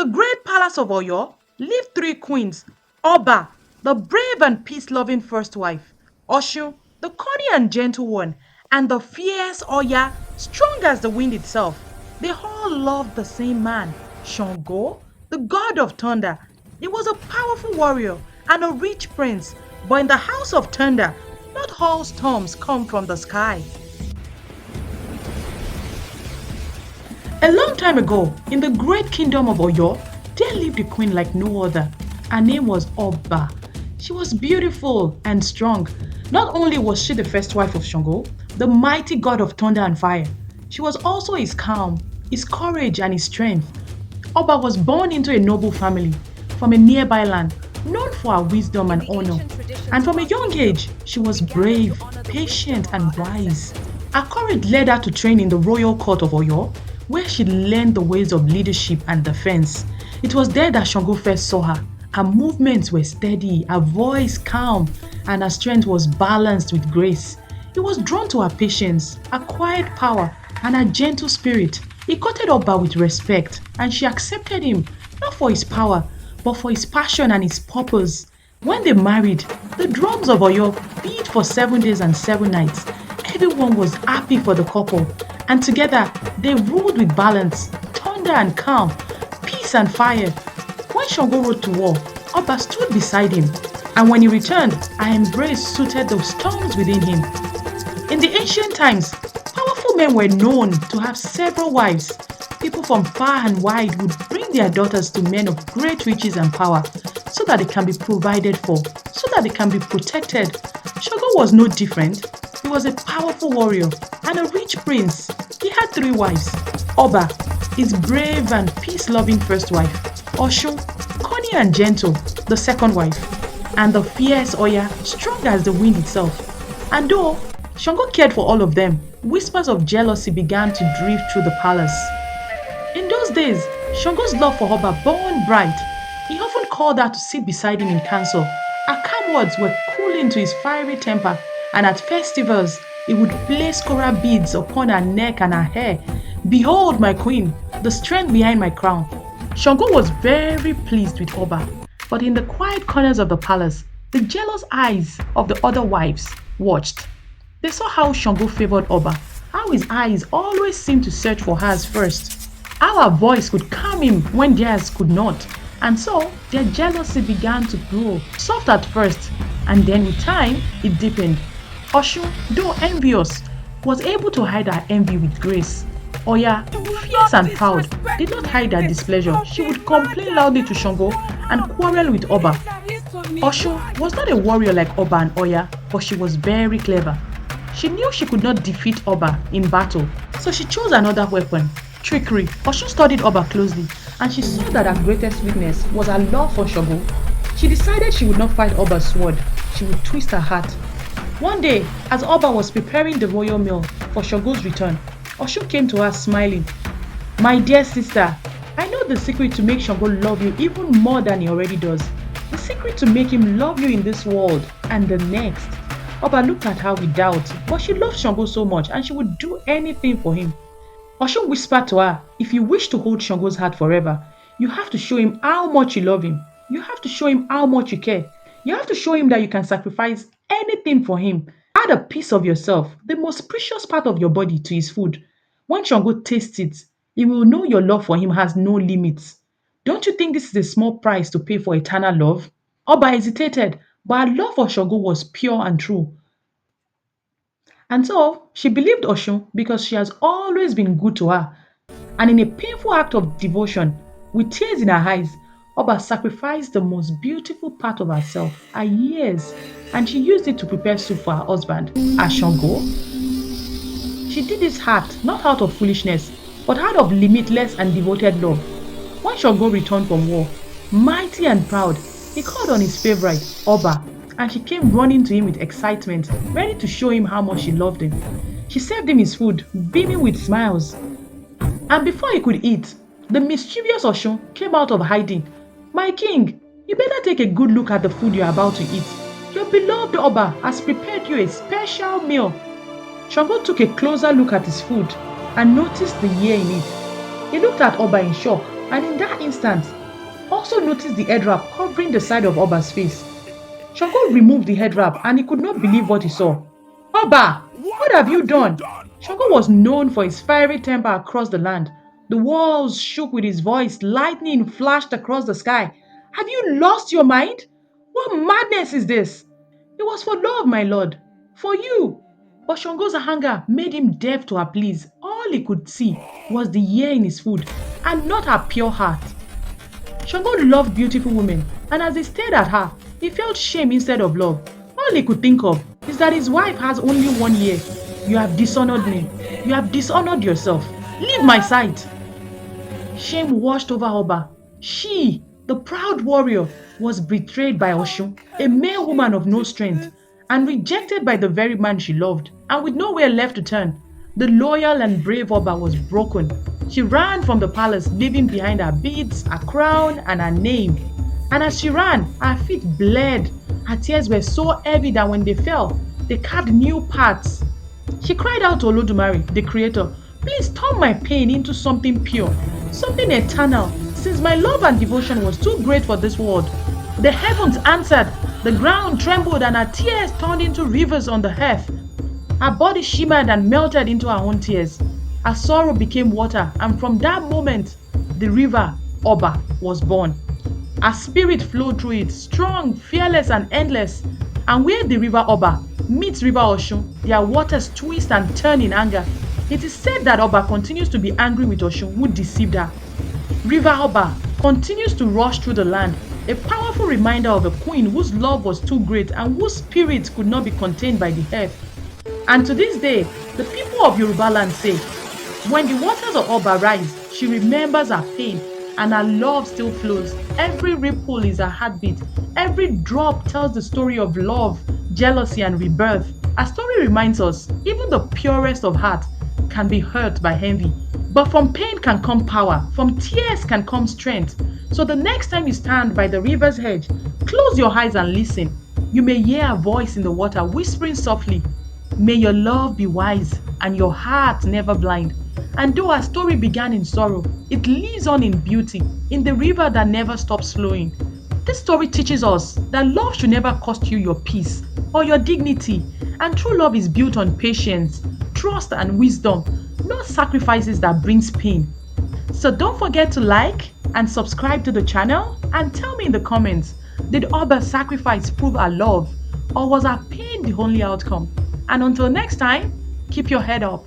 the great palace of Oyo lived three queens: Oba, the brave and peace-loving first wife; Oshun, the cunning and gentle one; and the fierce Oya, strong as the wind itself. They all loved the same man, Sango, the god of thunder. He was a powerful warrior and a rich prince, but in the house of thunder, not all storms come from the sky. A long time ago, in the great kingdom of Oyo, there lived a queen like no other. Her name was Oba. She was beautiful and strong. Not only was she the first wife of Sango, the mighty god of thunder and fire, she was also his calm, his courage, and his strength. Oba was born into a noble family from a nearby land, known for her wisdom and honor. And from a young age, she was brave, patient, and wise. Her courage led her to train in the royal court of Oyo, where she learned the ways of leadership and defense. It was there that Sango first saw her. Her movements were steady, her voice calm, and her strength was balanced with grace. He was drawn to her patience, her quiet power, and her gentle spirit. He courted Oba with respect, and she accepted him, not for his power, but for his passion and his purpose. When they married, the drums of Oyo beat for 7 days and 7 nights. Everyone was happy for the couple, and together they ruled with balance, thunder and calm, peace and fire. When Sango rode to war, Oba stood beside him, and when he returned, her embrace suited the storms within him. In the ancient times, powerful men were known to have several wives. People from far and wide would bring their daughters to men of great riches and power, so that they can be provided for, so that they can be protected. Sango was no different. He was a powerful warrior and a rich prince. He had three wives: Oba, his brave and peace-loving first wife; Oshun, cunning and gentle, the second wife; and the fierce Oya, strong as the wind itself. And though Sango cared for all of them, whispers of jealousy began to drift through the palace. In those days, Sango's love for Oba burned bright. He often called her to sit beside him in council. Her calm words were cooling to his fiery temper, and at festivals, he would place coral beads upon her neck and her hair. "Behold, my queen, the strength behind my crown." Sango was very pleased with Oba, but in the quiet corners of the palace, the jealous eyes of the other wives watched. They saw how Sango favored Oba, how his eyes always seemed to search for hers first, how her voice could calm him when theirs could not. And so their jealousy began to grow, soft at first, and then with time it deepened. Oshun, though envious, was able to hide her envy with grace. Oya, fierce and proud, did not hide her displeasure. She would complain loudly to Sango and quarrel with Oba. Oshun was not a warrior like Oba and Oya, but she was very clever. She knew she could not defeat Oba in battle, so she chose another weapon: trickery. Oshun studied Oba closely, and she saw that her greatest weakness was her love for Sango. She decided she would not fight Oba's sword, she would twist her heart. One day, as Oba was preparing the royal meal for Sango's return, Oshun came to her smiling. "My dear sister, I know the secret to make Sango love you even more than he already does. The secret to make him love you in this world and the next." Oba looked at her with doubt, but she loved Sango so much and she would do anything for him. Oshun whispered to her, "If you wish to hold Sango's heart forever, you have to show him how much you love him. You have to show him how much you care. You have to show him that you can sacrifice anything for him. Add a piece of yourself, the most precious part of your body, to his food. When Sango tastes it, he will know your love for him has no limits. Don't you think this is a small price to pay for eternal love?" Oba hesitated, but her love for Sango was pure and true. And so she believed Oshun because she has always been good to her. And in a painful act of devotion, with tears in her eyes, Oba sacrificed the most beautiful part of herself, her years, and she used it to prepare soup for her husband, Ashango. She did this act not out of foolishness, but out of limitless and devoted love. When Shango returned from war, mighty and proud, he called on his favorite, Oba, and she came running to him with excitement, ready to show him how much she loved him. She served him his food, beaming with smiles. And before he could eat, the mischievous Oshun came out of hiding. "My king, you better take a good look at the food you are about to eat. Your beloved Oba has prepared you a special meal." Shango took a closer look at his food and noticed the year in it. He looked at Oba in shock, And in that instant, also noticed the head wrap covering the side of Oba's face. Shango removed the head wrap and he could not believe what he saw. Oba, what What have you have you done? done? Shango was known for his fiery temper across the land. The walls shook with his voice, lightning flashed across the sky. Have you lost your mind? What madness is this? It was for love, my lord, for you. But Shango's anger made him deaf to her pleas. All he could see was the ear in his food and not her pure heart. Shango loved beautiful women, and as he stared at her, he felt shame instead of love. All he could think of is that his wife has only 1 year. You have dishonored me. You have dishonored yourself. Leave my sight. Shame washed over Oba. She, the proud warrior, was betrayed by Oshun, a mere woman of no strength, and rejected by the very man she loved, and with nowhere left to turn. The loyal and brave Oba was broken. She ran from the palace, leaving behind her beads, her crown, and her name. And as she ran, her feet bled. Her tears were so heavy that when they fell, they carved new paths. She cried out to Olodumare, the creator, please turn my pain into something pure, something eternal, since my love and devotion was too great for this world. The heavens answered, the ground trembled, and her tears turned into rivers on the earth. Her body shimmered and melted into her own tears. Her sorrow became water, and from that moment, the river Oba was born. Her spirit flowed through it, strong, fearless, and endless. And where the river Oba meets River Oshun, their waters twist and turn in anger. It is said that Oba continues to be angry with Oshun, who deceived her. River Oba continues to rush through the land, a powerful reminder of a queen whose love was too great and whose spirit could not be contained by the earth. And to this day, the people of Yoruba land say, when the waters of Oba rise, she remembers her pain and her love still flows. Every ripple is her heartbeat. Every drop tells the story of love, jealousy, and rebirth. Her story reminds us, even the purest of heart can be hurt by envy. But from pain can come power, from tears can come strength. So the next time you stand by the river's edge, close your eyes and listen. You may hear a voice in the water whispering softly, may your love be wise and your heart never blind. And though our story began in sorrow, it lives on in beauty, in the river that never stops flowing. This story teaches us that love should never cost you your peace or your dignity, and true love is built on patience, trust, and wisdom, not sacrifices that brings pain. So don't forget to like and subscribe to the channel, and tell me in the comments, did Oba's sacrifice prove our love, or was our pain the only outcome? And until next time, keep your head up.